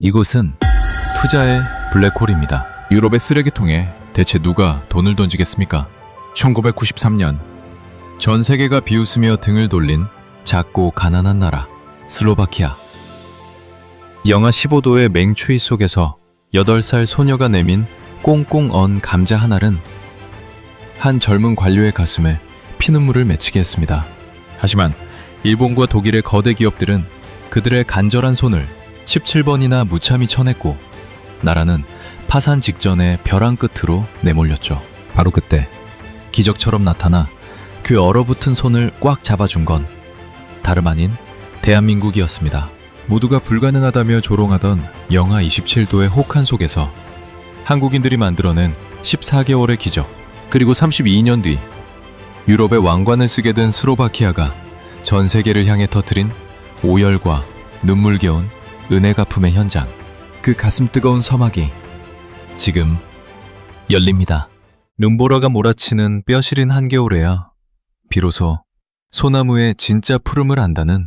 이곳은 투자의 블랙홀입니다. 유럽의 쓰레기통에 대체 누가 돈을 던지겠습니까? 1993년 전 세계가 비웃으며 등을 돌린 작고 가난한 나라 슬로바키아. 영하 15도의 맹추위 속에서 8살 소녀가 내민 꽁꽁 언 감자 한 알은 한 젊은 관료의 가슴에 피눈물을 맺히게 했습니다. 하지만 일본과 독일의 거대 기업들은 그들의 간절한 손을 17번이나 무참히 쳐냈고 나라는 파산 직전의 벼랑 끝으로 내몰렸죠. 바로 그때 기적처럼 나타나 그 얼어붙은 손을 꽉 잡아준 건 다름 아닌 대한민국이었습니다. 모두가 불가능하다며 조롱하던 영하 27도의 혹한 속에서 한국인들이 만들어낸 14개월의 기적, 그리고 32년 뒤 유럽의 왕관을 쓰게 된 슬로바키아가 전 세계를 향해 터뜨린 오열과 눈물겨운 은혜 갚음의 현장, 그 가슴 뜨거운 서막이 지금 열립니다. 눈보라가 몰아치는 뼈시린 한겨울에야 비로소 소나무의 진짜 푸름을 안다는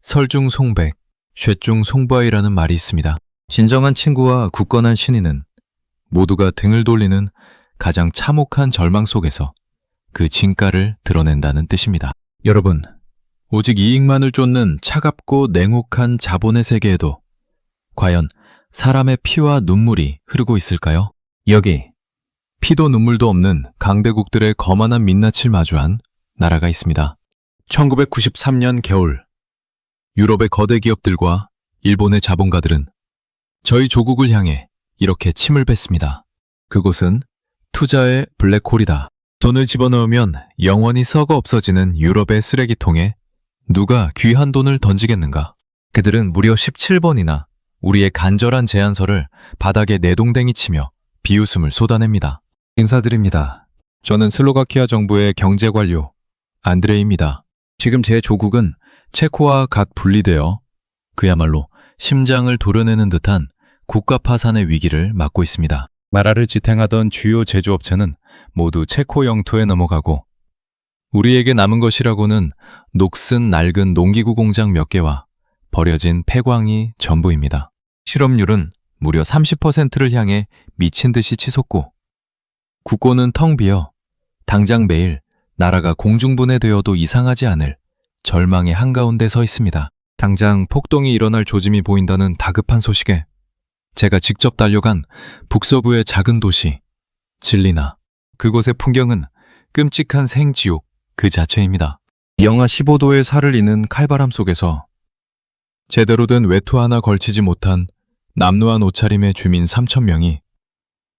설중송백, 쇠중송바위라는 말이 있습니다. 진정한 친구와 굳건한 신인은 모두가 등을 돌리는 가장 참혹한 절망 속에서 그 진가를 드러낸다는 뜻입니다. 여러분, 오직 이익만을 쫓는 차갑고 냉혹한 자본의 세계에도 과연 사람의 피와 눈물이 흐르고 있을까요? 여기 피도 눈물도 없는 강대국들의 거만한 민낯을 마주한 나라가 있습니다. 1993년 겨울, 유럽의 거대 기업들과 일본의 자본가들은 저희 조국을 향해 이렇게 침을 뱉습니다. 그곳은 투자의 블랙홀이다. 돈을 집어넣으면 영원히 썩어 없어지는 유럽의 쓰레기통에 누가 귀한 돈을 던지겠는가? 그들은 무려 17번이나 우리의 간절한 제안서를 바닥에 내동댕이 치며 비웃음을 쏟아냅니다. 인사드립니다. 저는 슬로바키아 정부의 경제관료 안드레이입니다. 지금 제 조국은 체코와 각 분리되어 그야말로 심장을 도려내는 듯한 국가 파산의 위기를 맞고 있습니다. 나라를 지탱하던 주요 제조업체는 모두 체코 영토에 넘어가고 우리에게 남은 것이라고는 녹슨 낡은 농기구 공장 몇 개와 버려진 폐광이 전부입니다. 실업률은 무려 30%를 향해 미친 듯이 치솟고 국고는 텅 비어 당장 매일 나라가 공중분해되어도 이상하지 않을 절망의 한가운데 서 있습니다. 당장 폭동이 일어날 조짐이 보인다는 다급한 소식에 제가 직접 달려간 북서부의 작은 도시 질리나. 그곳의 풍경은 끔찍한 생지옥 그 자체입니다. 영하 15도의 살을 이는 칼바람 속에서 제대로 된 외투 하나 걸치지 못한 남루한 옷차림의 주민 3,000명이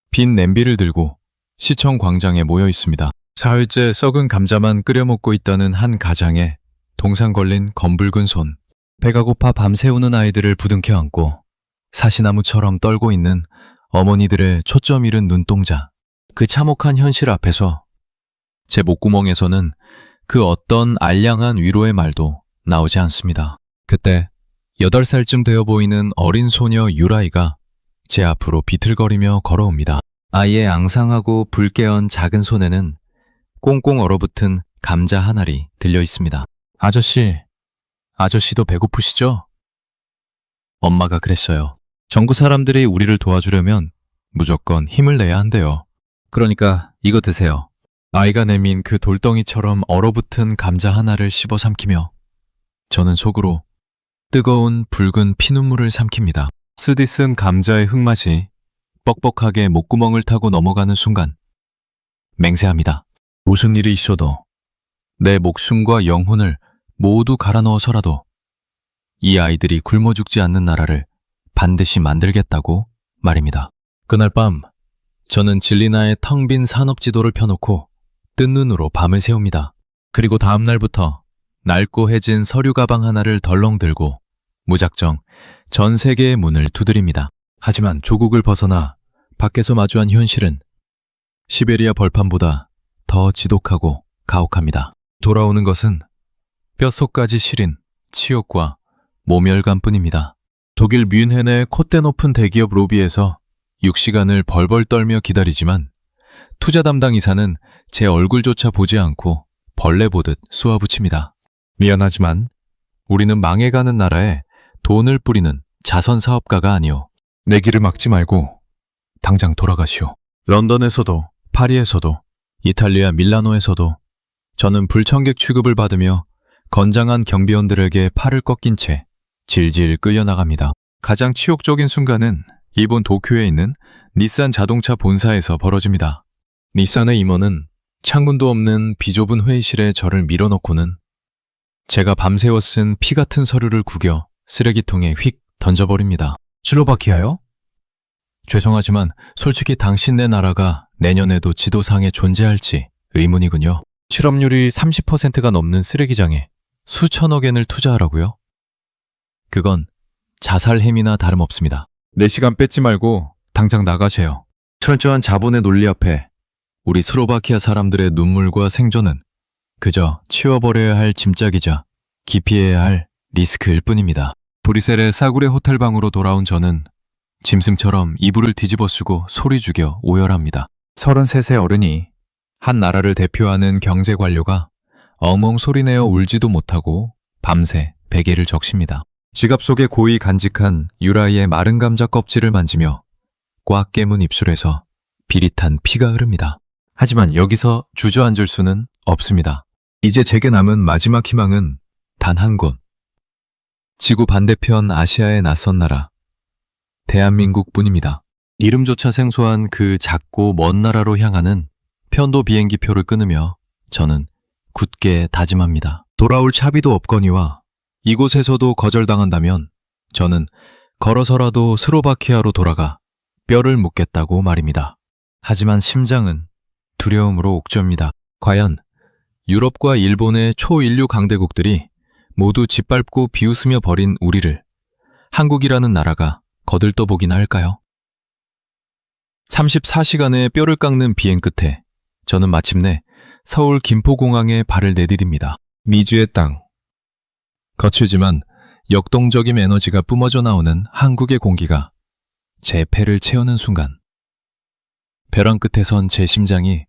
빈 냄비를 들고 시청 광장에 모여 있습니다. 사흘째 썩은 감자만 끓여 먹고 있다는 한 가장에 동상 걸린 검붉은 손, 배가 고파 밤새우는 아이들을 부둥켜 안고 사시나무처럼 떨고 있는 어머니들의 초점 잃은 눈동자, 그 참혹한 현실 앞에서 제 목구멍에서는 그 어떤 알량한 위로의 말도 나오지 않습니다. 그때 8살쯤 되어 보이는 어린 소녀 유라이가 제 앞으로 비틀거리며 걸어옵니다. 아이의 앙상하고 붉게 언 작은 손에는 꽁꽁 얼어붙은 감자 한 알이 들려 있습니다. 아저씨도 배고프시죠? 엄마가 그랬어요. 전국 사람들이 우리를 도와주려면 무조건 힘을 내야 한대요. 그러니까 이거 드세요. 아이가 내민 그 돌덩이처럼 얼어붙은 감자 하나를 씹어 삼키며 저는 속으로 뜨거운 붉은 피눈물을 삼킵니다. 쓰디 쓴 감자의 흙맛이 뻑뻑하게 목구멍을 타고 넘어가는 순간 맹세합니다. 무슨 일이 있어도 내 목숨과 영혼을 모두 갈아 넣어서라도 이 아이들이 굶어 죽지 않는 나라를 반드시 만들겠다고 말입니다. 그날 밤 저는 질리나의 텅 빈 산업지도를 펴놓고 뜬 눈으로 밤을 새웁니다. 그리고 다음 날부터 낡고 해진 서류 가방 하나를 덜렁 들고 무작정 전 세계의 문을 두드립니다. 하지만 조국을 벗어나 밖에서 마주한 현실은 시베리아 벌판보다 더 지독하고 가혹합니다. 돌아오는 것은 뼛속까지 시린 치욕과 모멸감뿐입니다. 독일 뮌헨의 콧대 높은 대기업 로비에서 6시간을 벌벌 떨며 기다리지만 투자 담당 이사는 제 얼굴조차 보지 않고 벌레 보듯 쏘아붙입니다. 미안하지만 우리는 망해가는 나라에 돈을 뿌리는 자선 사업가가 아니오. 내 길을 막지 말고 당장 돌아가시오. 런던에서도, 파리에서도, 이탈리아 밀라노에서도 저는 불청객 취급을 받으며 건장한 경비원들에게 팔을 꺾인 채 질질 끌려나갑니다. 가장 치욕적인 순간은 일본 도쿄에 있는 닛산 자동차 본사에서 벌어집니다. 닛산의 임원은 창문도 없는 비좁은 회의실에 저를 밀어넣고는 제가 밤새워 쓴 피 같은 서류를 구겨 쓰레기통에 휙 던져버립니다. 슬로바키아요? 죄송하지만 솔직히 당신네 나라가 내년에도 지도상에 존재할지 의문이군요. 실업률이 30%가 넘는 쓰레기장에 수천억 엔을 투자하라고요? 그건 자살 행위나 다름없습니다. 내 시간 뺏지 말고 당장 나가세요. 철저한 자본의 논리 앞에 우리 슬로바키아 사람들의 눈물과 생존은 그저 치워버려야 할 짐짝이자 기피해야 할 리스크일 뿐입니다. 브뤼셀의 싸구려 호텔방으로 돌아온 저는 짐승처럼 이불을 뒤집어 쓰고 소리 죽여 오열합니다. 33세 어른이 한 나라를 대표하는 경제 관료가 엉엉 소리내어 울지도 못하고 밤새 베개를 적십니다. 지갑 속에 고이 간직한 유라이의 마른 감자 껍질을 만지며 꽉 깨문 입술에서 비릿한 피가 흐릅니다. 하지만 여기서 주저앉을 수는 없습니다. 이제 제게 남은 마지막 희망은 단 한 곳. 지구 반대편 아시아의 낯선 나라, 대한민국뿐입니다. 이름조차 생소한 그 작고 먼 나라로 향하는 편도 비행기표를 끊으며 저는 굳게 다짐합니다. 돌아올 차비도 없거니와 이곳에서도 거절당한다면 저는 걸어서라도 슬로바키아로 돌아가 뼈를 묻겠다고 말입니다. 하지만 심장은 두려움으로 옥죄입니다. 과연 유럽과 일본의 초인류 강대국들이 모두 짓밟고 비웃으며 버린 우리를 한국이라는 나라가 거들떠보기나 할까요? 34시간의 뼈를 깎는 비행 끝에 저는 마침내 서울 김포공항에 발을 내디딥니다. 미주의 땅. 거칠지만 역동적인 에너지가 뿜어져 나오는 한국의 공기가 제 폐를 채우는 순간 벼랑 끝에 선 제 심장이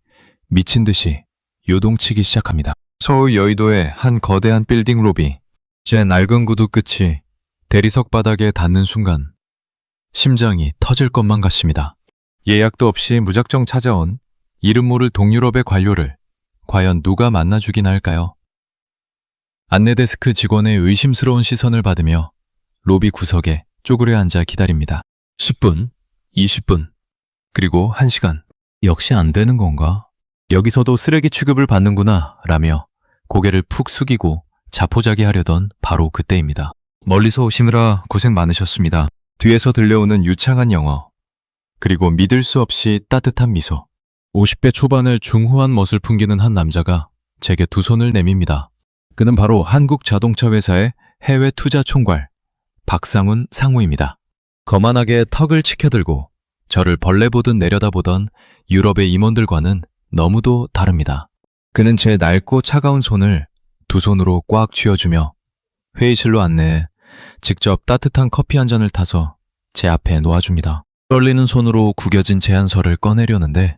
미친 듯이 요동치기 시작합니다. 서울 여의도의 한 거대한 빌딩 로비, 제 낡은 구두 끝이 대리석 바닥에 닿는 순간 심장이 터질 것만 같습니다. 예약도 없이 무작정 찾아온 이름 모를 동유럽의 관료를 과연 누가 만나주긴 할까요? 안내데스크 직원의 의심스러운 시선을 받으며 로비 구석에 쪼그려 앉아 기다립니다. 10분, 20분, 그리고 1시간. 역시 안 되는 건가? 여기서도 쓰레기 취급을 받는구나 라며 고개를 푹 숙이고 자포자기하려던 바로 그때입니다. 멀리서 오시느라 고생 많으셨습니다. 뒤에서 들려오는 유창한 영어, 그리고 믿을 수 없이 따뜻한 미소. 50대 초반을 중후한 멋을 풍기는 한 남자가 제게 두 손을 내밉니다. 그는 바로 한국자동차회사의 해외 투자 총괄 박상훈 상무입니다. 거만하게 턱을 치켜들고 저를 벌레 보듯 내려다보던 유럽의 임원들과는 너무도 다릅니다. 그는 제 낡고 차가운 손을 두 손으로 꽉 쥐어주며 회의실로 안내해 직접 따뜻한 커피 한 잔을 타서 제 앞에 놓아줍니다. 떨리는 손으로 구겨진 제안서를 꺼내려는데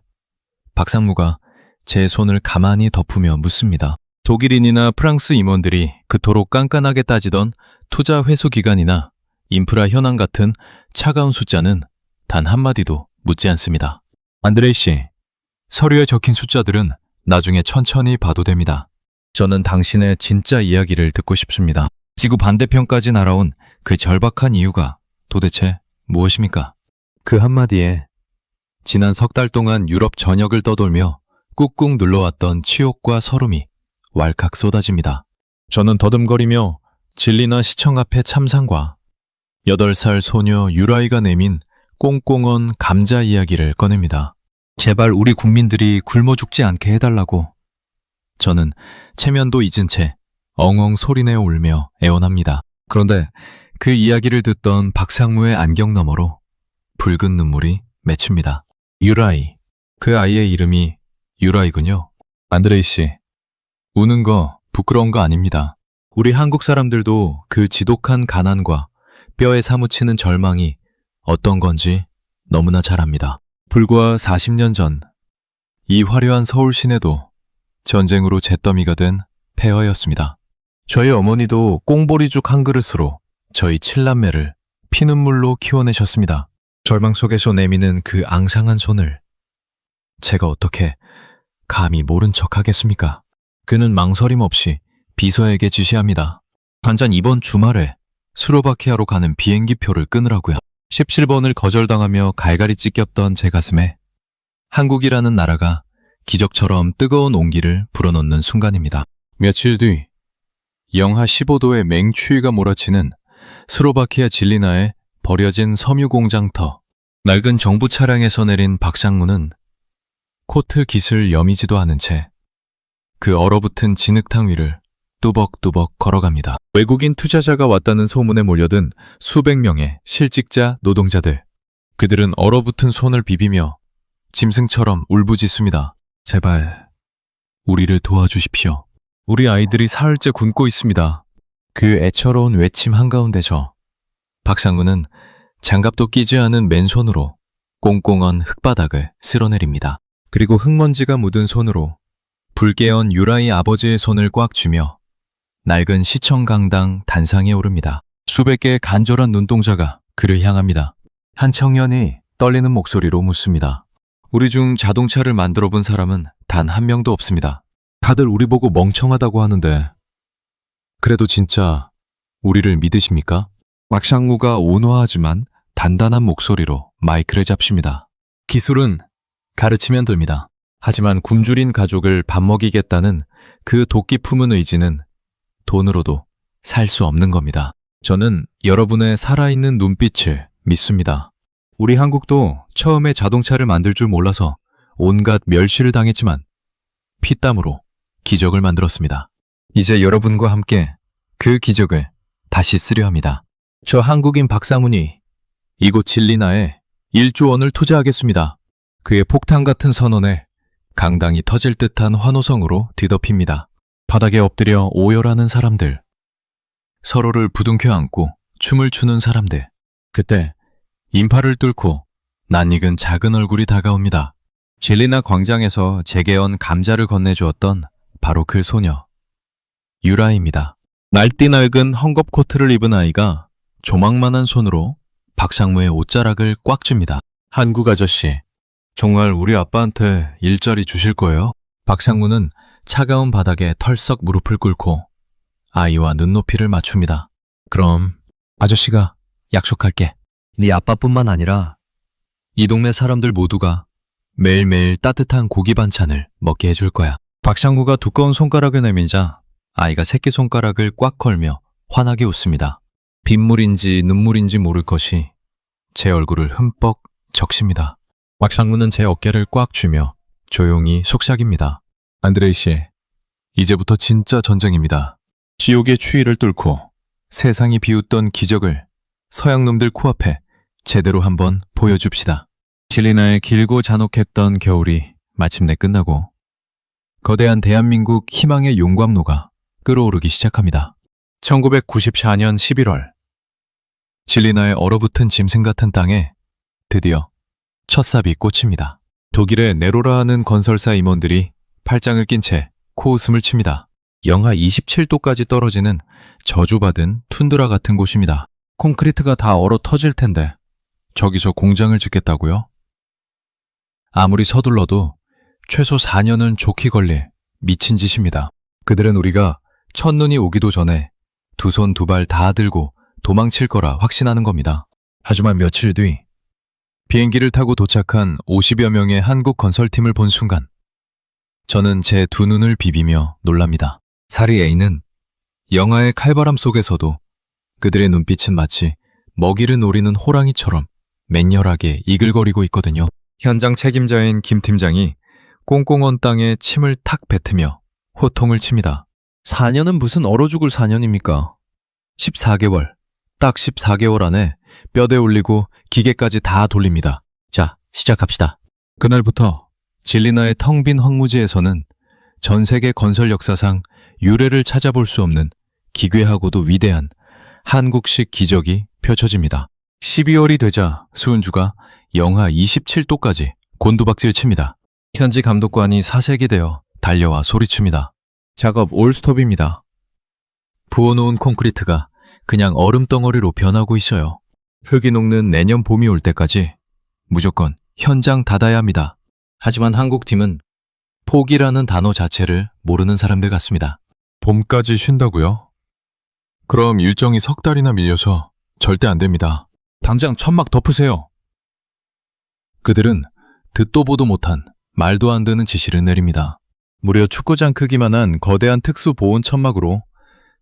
박상무가 제 손을 가만히 덮으며 묻습니다. 독일인이나 프랑스 임원들이 그토록 깐깐하게 따지던 투자 회수 기간이나 인프라 현황 같은 차가운 숫자는 단 한마디도 묻지 않습니다. 안드레이 씨, 서류에 적힌 숫자들은 나중에 천천히 봐도 됩니다. 저는 당신의 진짜 이야기를 듣고 싶습니다. 지구 반대편까지 날아온 그 절박한 이유가 도대체 무엇입니까? 그 한마디에 지난 석 달 동안 유럽 전역을 떠돌며 꾹꾹 눌러왔던 치욕과 서름이 왈칵 쏟아집니다. 저는 더듬거리며 진리나 시청 앞의 참상과 8살 소녀 유라이가 내민 꽁꽁언 감자 이야기를 꺼냅니다. 제발 우리 국민들이 굶어 죽지 않게 해달라고. 저는 체면도 잊은 채 엉엉 소리내어 울며 애원합니다. 그런데 그 이야기를 듣던 박상무의 안경 너머로 붉은 눈물이 맺힙니다. 유라이. 그 아이의 이름이 유라이군요. 안드레이 씨, 우는 거 부끄러운 거 아닙니다. 우리 한국 사람들도 그 지독한 가난과 뼈에 사무치는 절망이 어떤 건지 너무나 잘 압니다. 불과 40년 전, 이 화려한 서울 시내도 전쟁으로 잿더미가 된 폐허였습니다. 저희 어머니도 꽁보리죽 한 그릇으로 저희 7남매를 피눈물로 키워내셨습니다. 절망 속에서 내미는 그 앙상한 손을 제가 어떻게 감히 모른 척하겠습니까? 그는 망설임 없이 비서에게 지시합니다. 단전 이번 주말에 스로바키아로 가는 비행기표를 끊으라고요. 17번을 거절당하며 갈갈이 찢겼던 제 가슴에 한국이라는 나라가 기적처럼 뜨거운 온기를 불어넣는 순간입니다. 며칠 뒤 영하 15도의 맹추위가 몰아치는 스로바키아 질리나의 버려진 섬유 공장터. 낡은 정부 차량에서 내린 박상무는 코트 깃을 여미지도 않은 채 그 얼어붙은 진흙탕 위를 뚜벅뚜벅 걸어갑니다. 외국인 투자자가 왔다는 소문에 몰려든 수백 명의 실직자 노동자들. 그들은 얼어붙은 손을 비비며 짐승처럼 울부짖습니다. 제발 우리를 도와주십시오. 우리 아이들이 사흘째 굶고 있습니다. 그 애처로운 외침 한가운데서 박상구는 장갑도 끼지 않은 맨손으로 꽁꽁언 흙바닥을 쓸어내립니다. 그리고 흙먼지가 묻은 손으로 불깨언 유라이 아버지의 손을 꽉 쥐며 낡은 시청 강당 단상에 오릅니다. 수백 개의 간절한 눈동자가 그를 향합니다. 한 청년이 떨리는 목소리로 묻습니다. 우리 중 자동차를 만들어 본 사람은 단 한 명도 없습니다. 다들 우리 보고 멍청하다고 하는데 그래도 진짜 우리를 믿으십니까? 박상무가 온화하지만 단단한 목소리로 마이크를 잡습니다. 기술은 가르치면 됩니다. 하지만 굶주린 가족을 밥 먹이겠다는 그 도끼 품은 의지는 돈으로도 살 수 없는 겁니다. 저는 여러분의 살아있는 눈빛을 믿습니다. 우리 한국도 처음에 자동차를 만들 줄 몰라서 온갖 멸시를 당했지만 피땀으로 기적을 만들었습니다. 이제 여러분과 함께 그 기적을 다시 쓰려 합니다. 저 한국인 박상훈이 이곳 진리나에 1조 원을 투자하겠습니다. 그의 폭탄 같은 선언에 강당이 터질 듯한 환호성으로 뒤덮입니다. 바닥에 엎드려 오열하는 사람들, 서로를 부둥켜 안고 춤을 추는 사람들. 그때 인파를 뚫고 낯익은 작은 얼굴이 다가옵니다. 진리나 광장에서 제게 온 감자를 건네주었던 바로 그 소녀, 유라입니다. 날띠 낡은 헝겊 코트를 입은 아이가 조망만한 손으로 박상무의 옷자락을 꽉 줍니다. 한국 아저씨, 정말 우리 아빠한테 일자리 주실 거예요? 박상무는 차가운 바닥에 털썩 무릎을 꿇고 아이와 눈높이를 맞춥니다. 그럼 아저씨가 약속할게. 네 아빠뿐만 아니라 이 동네 사람들 모두가 매일매일 따뜻한 고기 반찬을 먹게 해줄 거야. 박상구가 두꺼운 손가락을 내밀자 아이가 새끼손가락을 꽉 걸며 환하게 웃습니다. 빗물인지 눈물인지 모를 것이 제 얼굴을 흠뻑 적십니다. 박상구는 제 어깨를 꽉 쥐며 조용히 속삭입니다. 안드레이 씨, 이제부터 진짜 전쟁입니다. 지옥의 추위를 뚫고 세상이 비웃던 기적을 서양놈들 코앞에 제대로 한번 보여줍시다. 진리나의 길고 잔혹했던 겨울이 마침내 끝나고 거대한 대한민국 희망의 용광로가 끓어오르기 시작합니다. 1994년 11월 진리나의 얼어붙은 짐승 같은 땅에 드디어 첫삽이 꽂힙니다. 독일의 네로라 하는 건설사 임원들이 팔짱을 낀 채 코웃음을 칩니다. 영하 27도까지 떨어지는 저주받은 툰드라 같은 곳입니다. 콘크리트가 다 얼어 터질 텐데 저기서 공장을 짓겠다고요? 아무리 서둘러도 최소 4년은 좋게 걸릴 미친 짓입니다. 그들은 우리가 첫눈이 오기도 전에 두 손 두 발 다 들고 도망칠 거라 확신하는 겁니다. 하지만 며칠 뒤 비행기를 타고 도착한 50여 명의 한국 건설팀을 본 순간 저는 제 두 눈을 비비며 놀랍니다. 사리 A는 영화의 칼바람 속에서도 그들의 눈빛은 마치 먹이를 노리는 호랑이처럼 맹렬하게 이글거리고 있거든요. 현장 책임자인 김 팀장이 꽁꽁 언 땅에 침을 탁 뱉으며 호통을 칩니다. 4년은 무슨 얼어 죽을 4년입니까? 14개월, 딱 14개월 안에 뼈대 올리고 기계까지 다 돌립니다. 자, 시작합시다. 그날부터 진리나의 텅 빈 황무지에서는 전 세계 건설 역사상 유례를 찾아볼 수 없는 기괴하고도 위대한 한국식 기적이 펼쳐집니다. 12월이 되자 수은주가 영하 27도까지 곤두박질 칩니다. 현지 감독관이 사색이 되어 달려와 소리칩니다. 작업 올스톱입니다. 부어놓은 콘크리트가 그냥 얼음덩어리로 변하고 있어요. 흙이 녹는 내년 봄이 올 때까지 무조건 현장 닫아야 합니다. 하지만 한국팀은 포기라는 단어 자체를 모르는 사람들 같습니다. 봄까지 쉰다고요? 그럼 일정이 석 달이나 밀려서 절대 안 됩니다. 당장 천막 덮으세요. 그들은 듣도 보도 못한 말도 안 되는 지시를 내립니다. 무려 축구장 크기만한 거대한 특수 보온 천막으로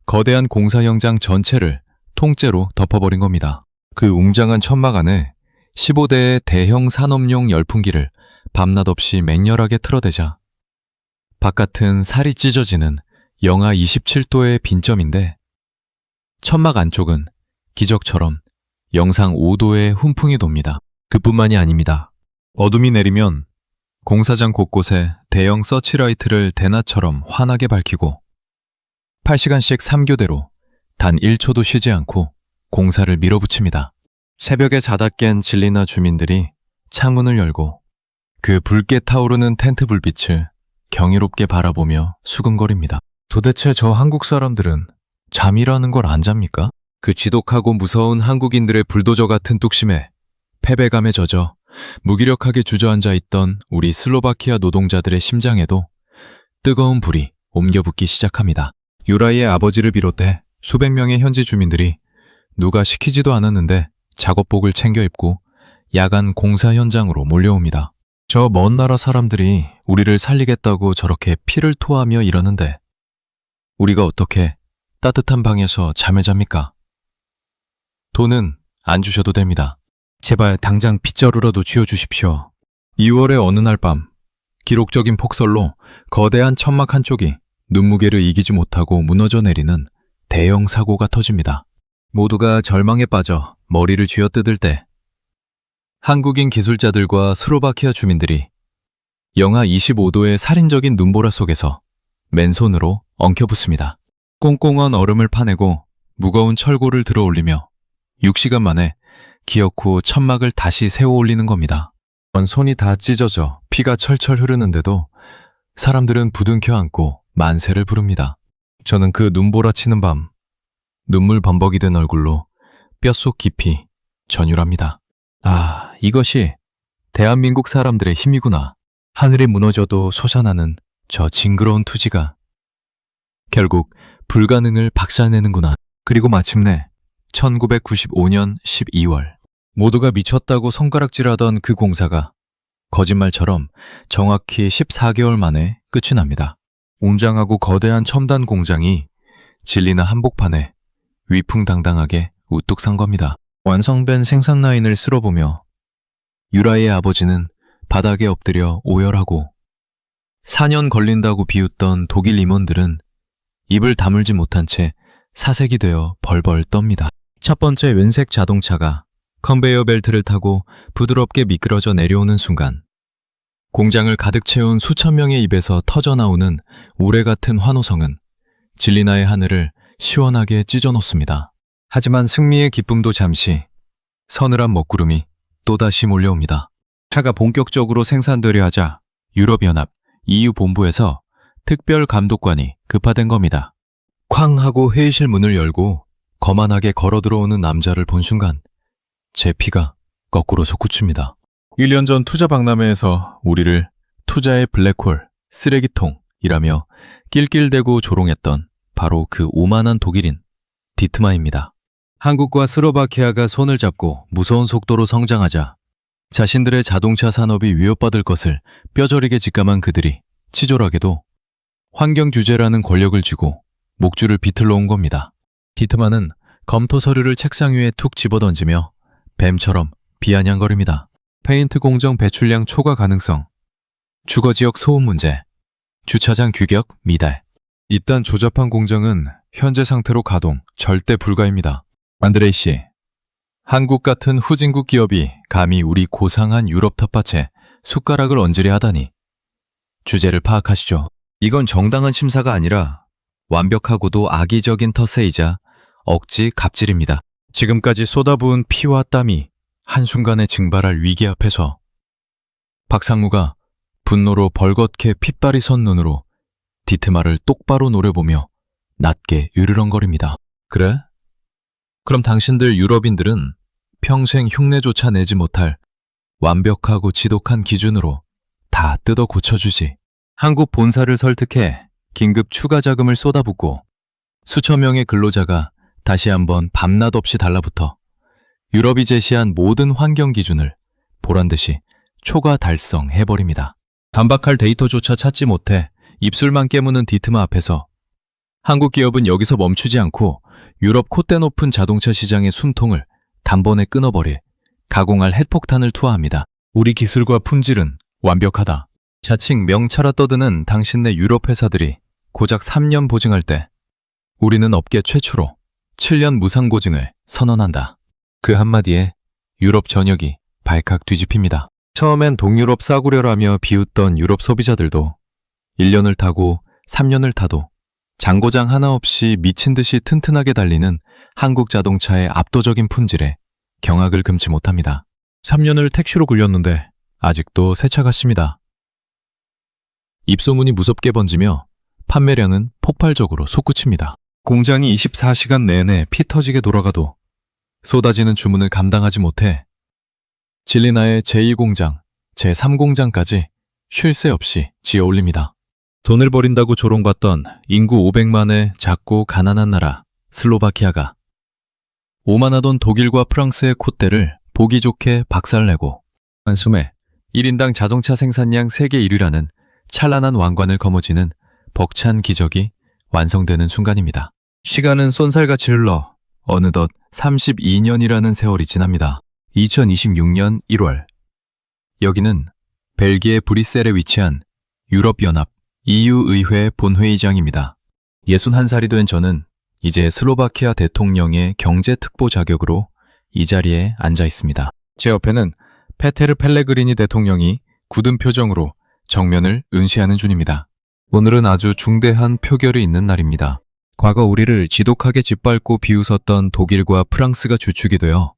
거대한 공사 현장 전체를 통째로 덮어버린 겁니다. 그 웅장한 천막 안에 15대의 대형 산업용 열풍기를 밤낮 없이 맹렬하게 틀어대자 바깥은 살이 찢어지는 영하 27도의 빈점인데 천막 안쪽은 기적처럼 영상 5도의 훈풍이 돕니다. 그뿐만이 아닙니다. 어둠이 내리면 공사장 곳곳에 대형 서치라이트를 대낮처럼 환하게 밝히고 8시간씩 3교대로 단 1초도 쉬지 않고 공사를 밀어붙입니다. 새벽에 자다 깬 진리나 주민들이 창문을 열고 그 붉게 타오르는 텐트 불빛을 경이롭게 바라보며 수근거립니다. 도대체 저 한국 사람들은 잠이라는 걸 안 잡니까? 그 지독하고 무서운 한국인들의 불도저 같은 뚝심에 패배감에 젖어 무기력하게 주저앉아 있던 우리 슬로바키아 노동자들의 심장에도 뜨거운 불이 옮겨붙기 시작합니다. 유라이의 아버지를 비롯해 수백 명의 현지 주민들이 누가 시키지도 않았는데 작업복을 챙겨 입고 야간 공사 현장으로 몰려옵니다. 저 먼 나라 사람들이 우리를 살리겠다고 저렇게 피를 토하며 이러는데 우리가 어떻게 따뜻한 방에서 잠을 잡니까? 돈은 안 주셔도 됩니다. 제발 당장 빗자루라도 쥐어주십시오. 2월의 어느 날 밤, 기록적인 폭설로 거대한 천막 한쪽이 눈무게를 이기지 못하고 무너져 내리는 대형 사고가 터집니다. 모두가 절망에 빠져 머리를 쥐어뜯을 때 한국인 기술자들과 슬로바키아 주민들이 영하 25도의 살인적인 눈보라 속에서 맨손으로 엉켜붙습니다. 꽁꽁한 얼음을 파내고 무거운 철골을 들어 올리며 6시간 만에 기어코 천막을 다시 세워 올리는 겁니다. 손이 다 찢어져 피가 철철 흐르는데도 사람들은 부둥켜 안고 만세를 부릅니다. 저는 그 눈보라치는 밤 눈물 범벅이 된 얼굴로 뼛속 깊이 전율합니다. 아, 이것이 대한민국 사람들의 힘이구나. 하늘이 무너져도 솟아나는 저 징그러운 투지가 결국 불가능을 박살내는구나. 그리고 마침내 1995년 12월 모두가 미쳤다고 손가락질하던 그 공사가 거짓말처럼 정확히 14개월 만에 끝이 납니다. 웅장하고 거대한 첨단 공장이 진리나 한복판에 위풍당당하게 우뚝 선 겁니다. 완성된 생산 라인을 쓸어보며 유라의 아버지는 바닥에 엎드려 오열하고 4년 걸린다고 비웃던 독일 임원들은 입을 다물지 못한 채 사색이 되어 벌벌 떱니다. 첫 번째 왼색 자동차가 컨베이어 벨트를 타고 부드럽게 미끄러져 내려오는 순간 공장을 가득 채운 수천 명의 입에서 터져나오는 우레 같은 환호성은 진리나의 하늘을 시원하게 찢어놓습니다. 하지만 승리의 기쁨도 잠시 서늘한 먹구름이 또다시 몰려옵니다. 차가 본격적으로 생산되려 하자 유럽연합 EU 본부에서 특별 감독관이 급파된 겁니다. 쾅 하고 회의실 문을 열고 거만하게 걸어 들어오는 남자를 본 순간 제 피가 거꾸로 솟구칩니다. 1년 전 투자 박람회에서 우리를 투자의 블랙홀, 쓰레기통이라며 낄낄대고 조롱했던 바로 그 오만한 독일인 디트마입니다. 한국과 슬로바키아가 손을 잡고 무서운 속도로 성장하자 자신들의 자동차 산업이 위협받을 것을 뼈저리게 직감한 그들이 치졸하게도 환경 규제라는 권력을 쥐고 목줄을 비틀러 온 겁니다. 디트마는 검토 서류를 책상 위에 툭 집어던지며 뱀처럼 비아냥거립니다. 페인트 공정 배출량 초과 가능성, 주거지역 소음 문제, 주차장 규격 미달. 이딴 조잡한 공정은 현재 상태로 가동 절대 불가입니다. 안드레이 씨, 한국 같은 후진국 기업이 감히 우리 고상한 유럽 텃밭에 숟가락을 얹으려 하다니. 주제를 파악하시죠. 이건 정당한 심사가 아니라 완벽하고도 악의적인 텃세이자 억지 갑질입니다. 지금까지 쏟아부은 피와 땀이 한순간에 증발할 위기 앞에서 박상무가 분노로 벌겋게 핏발이 선 눈으로 디트마를 똑바로 노려보며 낮게 으르렁거립니다. 그래? 그럼 당신들 유럽인들은 평생 흉내조차 내지 못할 완벽하고 지독한 기준으로 다 뜯어 고쳐주지. 한국 본사를 설득해 긴급 추가 자금을 쏟아붓고 수천 명의 근로자가 다시 한번 밤낮 없이 달라붙어 유럽이 제시한 모든 환경 기준을 보란듯이 초과 달성해버립니다. 반박할 데이터조차 찾지 못해 입술만 깨무는 디트마 앞에서 한국 기업은 여기서 멈추지 않고 유럽 콧대 높은 자동차 시장의 숨통을 단번에 끊어버릴 가공할 핵폭탄을 투하합니다. 우리 기술과 품질은 완벽하다. 자칭 명차라 떠드는 당신네 유럽 회사들이 고작 3년 보증할 때 우리는 업계 최초로 7년 무상 보증을 선언한다. 그 한마디에 유럽 전역이 발칵 뒤집힙니다. 처음엔 동유럽 싸구려라며 비웃던 유럽 소비자들도 1년을 타고 3년을 타도 장고장 하나 없이 미친 듯이 튼튼하게 달리는 한국 자동차의 압도적인 품질에 경악을 금치 못합니다. 3년을 택시로 굴렸는데 아직도 새 차 같습니다. 입소문이 무섭게 번지며 판매량은 폭발적으로 솟구칩니다. 공장이 24시간 내내 피 터지게 돌아가도 쏟아지는 주문을 감당하지 못해 진리나의 제2공장, 제3공장까지 쉴 새 없이 지어 올립니다. 돈을 버린다고 조롱받던 인구 500만의 작고 가난한 나라 슬로바키아가 오만하던 독일과 프랑스의 콧대를 보기 좋게 박살내고 한숨에 1인당 자동차 생산량 세계 1위라는 찬란한 왕관을 거머쥐는 벅찬 기적이 완성되는 순간입니다. 시간은 쏜살같이 흘러 어느덧 32년이라는 세월이 지납니다. 2026년 1월 여기는 벨기에 브뤼셀에 위치한 유럽연합 EU-의회 본회의장입니다. 61살이 된 저는 이제 슬로바키아 대통령의 경제특보 자격으로 이 자리에 앉아 있습니다. 제 옆에는 페테르 펠레그리니 대통령이 굳은 표정으로 정면을 응시하는 중입니다. 오늘은 아주 중대한 표결이 있는 날입니다. 과거 우리를 지독하게 짓밟고 비웃었던 독일과 프랑스가 주축이 되어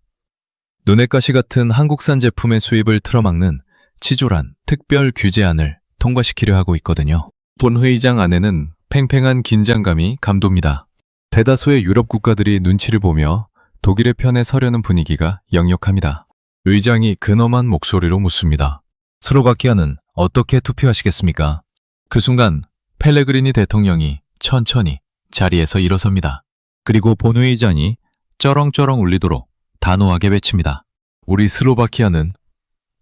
눈엣 가시 같은 한국산 제품의 수입을 틀어막는 치졸한 특별 규제안을 통과시키려 하고 있거든요. 본회의장 안에는 팽팽한 긴장감이 감돕니다. 대다수의 유럽 국가들이 눈치를 보며 독일의 편에 서려는 분위기가 역력합니다. 의장이 근엄한 목소리로 묻습니다. 슬로바키아는 어떻게 투표하시겠습니까? 그 순간 펠레그리니 대통령이 천천히 자리에서 일어섭니다. 그리고 본회의장이 쩌렁쩌렁 울리도록 단호하게 외칩니다. 우리 슬로바키아는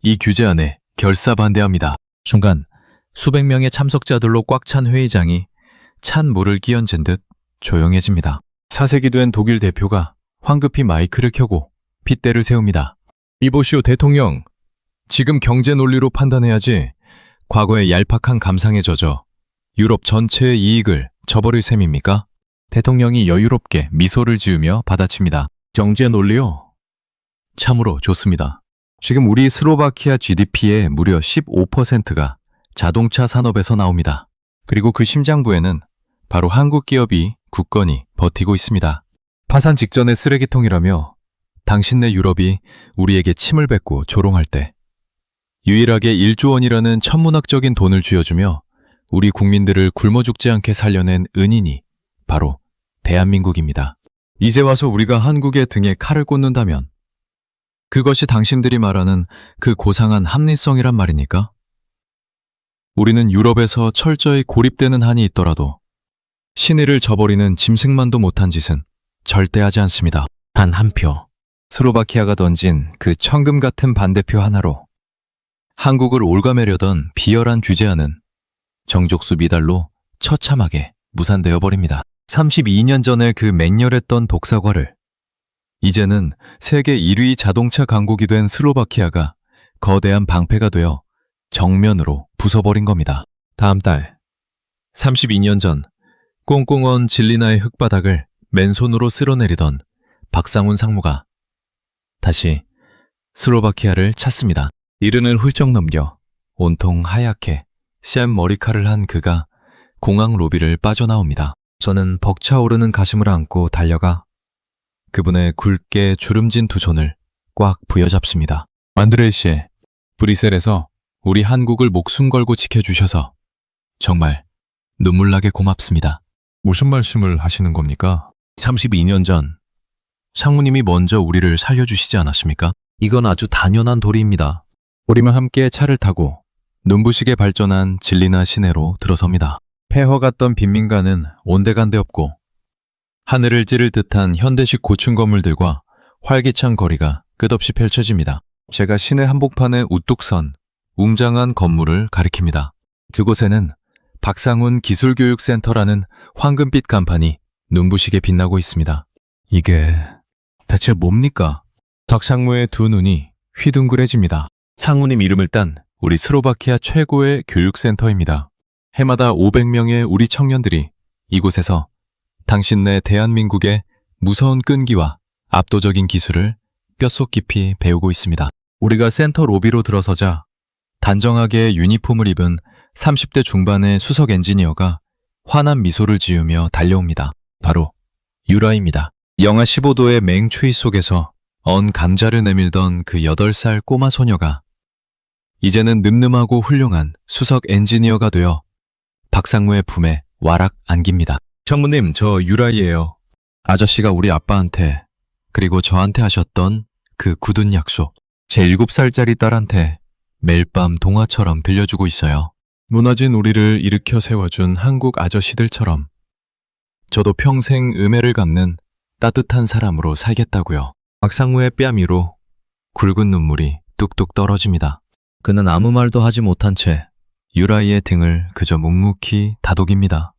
이 규제안에 결사반대합니다. 순간 수백 명의 참석자들로 꽉 찬 회의장이 찬 물을 끼얹은 듯 조용해집니다. 사색이 된 독일 대표가 황급히 마이크를 켜고 핏대를 세웁니다. 이보시오 대통령, 지금 경제 논리로 판단해야지 과거의 얄팍한 감상에 젖어 유럽 전체의 이익을 저버릴 셈입니까? 대통령이 여유롭게 미소를 지으며 받아칩니다. 경제 논리요? 참으로 좋습니다. 지금 우리 슬로바키아 GDP의 무려 15%가 자동차 산업에서 나옵니다. 그리고 그 심장부에는 바로 한국 기업이 굳건히 버티고 있습니다. 파산 직전의 쓰레기통이라며 당신네 유럽이 우리에게 침을 뱉고 조롱할 때 유일하게 1조 원이라는 천문학적인 돈을 쥐어주며 우리 국민들을 굶어 죽지 않게 살려낸 은인이 바로 대한민국입니다. 이제 와서 우리가 한국의 등에 칼을 꽂는다면 그것이 당신들이 말하는 그 고상한 합리성이란 말입니까? 우리는 유럽에서 철저히 고립되는 한이 있더라도 신의를 저버리는 짐승만도 못한 짓은 절대 하지 않습니다. 단 한 표. 슬로바키아가 던진 그 천금 같은 반대표 하나로 한국을 올가매려던 비열한 규제안은 정족수 미달로 처참하게 무산되어 버립니다. 32년 전에 그 맹렬했던 독사과를 이제는 세계 1위 자동차 강국이 된 슬로바키아가 거대한 방패가 되어 정면으로 부숴버린 겁니다. 다음 달 32년 전 꽁꽁언 진리나의 흙바닥을 맨손으로 쓸어내리던 박상훈 상무가 다시 슬로바키아를 찾습니다. 이른을 훌쩍 넘겨 온통 하얗게 샘 머리카락을 한 그가 공항 로비를 빠져나옵니다. 저는 벅차오르는 가슴을 안고 달려가 그분의 굵게 주름진 두 손을 꽉 부여잡습니다. 안드레 씨, 브뤼셀에서 우리 한국을 목숨 걸고 지켜주셔서 정말 눈물나게 고맙습니다. 무슨 말씀을 하시는 겁니까? 32년 전 상무님이 먼저 우리를 살려주시지 않았습니까? 이건 아주 당연한 도리입니다. 우리만 함께 차를 타고 눈부시게 발전한 진리나 시내로 들어섭니다. 폐허 같던 빈민가는 온데간데 없고 하늘을 찌를 듯한 현대식 고층 건물들과 활기찬 거리가 끝없이 펼쳐집니다. 제가 시내 한복판에 우뚝 선 웅장한 건물을 가리킵니다. 그곳에는 박상훈 기술교육센터라는 황금빛 간판이 눈부시게 빛나고 있습니다. 이게 대체 뭡니까? 덕상무의 두 눈이 휘둥그레집니다. 상우님 이름을 딴 우리 스로바키아 최고의 교육센터입니다. 해마다 500명의 우리 청년들이 이곳에서 당신네 대한민국의 무서운 끈기와 압도적인 기술을 뼛속 깊이 배우고 있습니다. 우리가 센터 로비로 들어서자 단정하게 유니폼을 입은 30대 중반의 수석 엔지니어가 환한 미소를 지으며 달려옵니다. 바로 유라입니다. 영하 15도의 맹추위 속에서 언 감자를 내밀던 그 8살 꼬마 소녀가 이제는 늠름하고 훌륭한 수석 엔지니어가 되어 박상무의 품에 와락 안깁니다. 청무님, 저 유라이예요. 아저씨가 우리 아빠한테 그리고 저한테 하셨던 그 굳은 약속, 제 7살짜리 딸한테 매일 밤 동화처럼 들려주고 있어요. 무너진 우리를 일으켜 세워준 한국 아저씨들처럼 저도 평생 음해를 갚는 따뜻한 사람으로 살겠다고요. 박상무의 뺨 위로 굵은 눈물이 뚝뚝 떨어집니다. 그는 아무 말도 하지 못한 채 유라이의 등을 그저 묵묵히 다독입니다.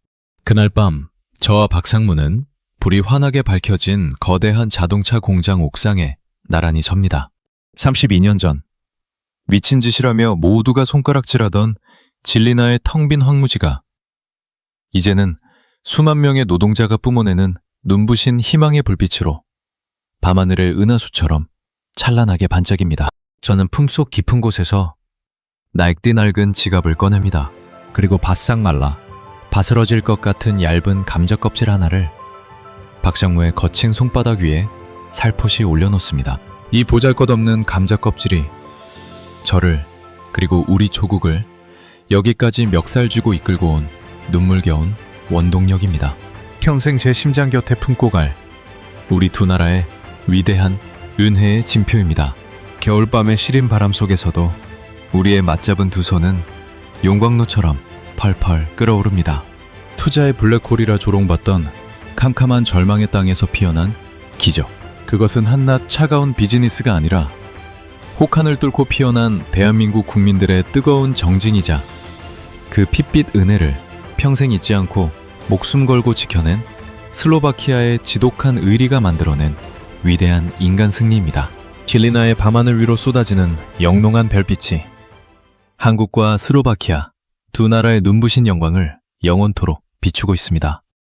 그날 밤 저와 박상무는 불이 환하게 밝혀진 거대한 자동차 공장 옥상에 나란히 섭니다. 32년 전 미친 짓이라며 모두가 손가락질하던 진리나의 텅 빈 황무지가 이제는 수만 명의 노동자가 뿜어내는 눈부신 희망의 불빛으로 밤하늘의 은하수처럼 찬란하게 반짝입니다. 저는 품속 깊은 곳에서 낡디 낡은 지갑을 꺼냅니다. 그리고 바싹 말라 바스러질 것 같은 얇은 감자 껍질 하나를 박상무의 거친 손바닥 위에 살포시 올려놓습니다. 이 보잘것없는 감자 껍질이 저를 그리고 우리 조국을 여기까지 멱살 쥐고 이끌고 온 눈물겨운 원동력입니다. 평생 제 심장 곁에 품고 갈 우리 두 나라의 위대한 은혜의 징표입니다. 겨울밤의 시린 바람 속에서도 우리의 맞잡은 두 손은 용광로처럼 펄펄 끓어오릅니다. 투자의 블랙홀이라 조롱받던 캄캄한 절망의 땅에서 피어난 기적. 그것은 한낱 차가운 비즈니스가 아니라 혹한을 뚫고 피어난 대한민국 국민들의 뜨거운 정진이자 그 핏빛 은혜를 평생 잊지 않고 목숨 걸고 지켜낸 슬로바키아의 지독한 의리가 만들어낸 위대한 인간 승리입니다. 진리나의 밤하늘 위로 쏟아지는 영롱한 별빛이 한국과 슬로바키아 두 나라의 눈부신 영광을 영원토록 비추고 있습니다.